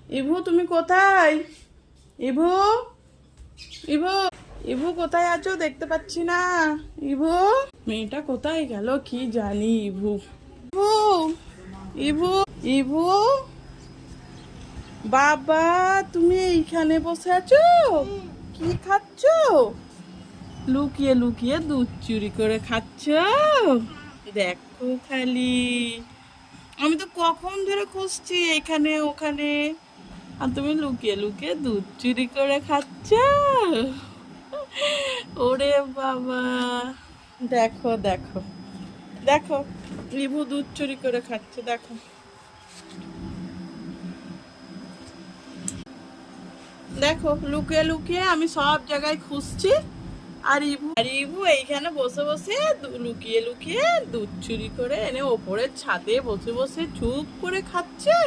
ইভু তুমি কোথায়? ইভু, ইভু, ইভু কোথায় আছো? দেখতে পাচ্ছি না। ইভু, মেয়েটা কোথায় গেল কি জানি। ইভু, ইভু, ইভু, ইভু, বাবা তুমি এইখানে বসে আছো? কি খাচ্ছো? লুকিয়ে লুকিয়ে দুধ চুরি করে খাচ্ছো? দেখো খালি, আমি তো কখন ধরে খুঁজছি এখানে ওখানে, আর তুমি লুকিয়ে লুকিয়ে দুধ চুরি করে খাচ্ছ। ওরে বাবা, দেখো দেখো দেখো, রিভু দুধ চুরি করে খাচ্ছে, দেখো দেখো, লুকিয়ে লুকিয়ে আমি সব জায়গায় খুঁজছি, আর ইভু এইখানে বসে বসে লুকিয়ে লুকিয়ে দুধ চুরি করে এনে ওপরের ছাদে বসে বসে চুপ করে খাচ্ছে।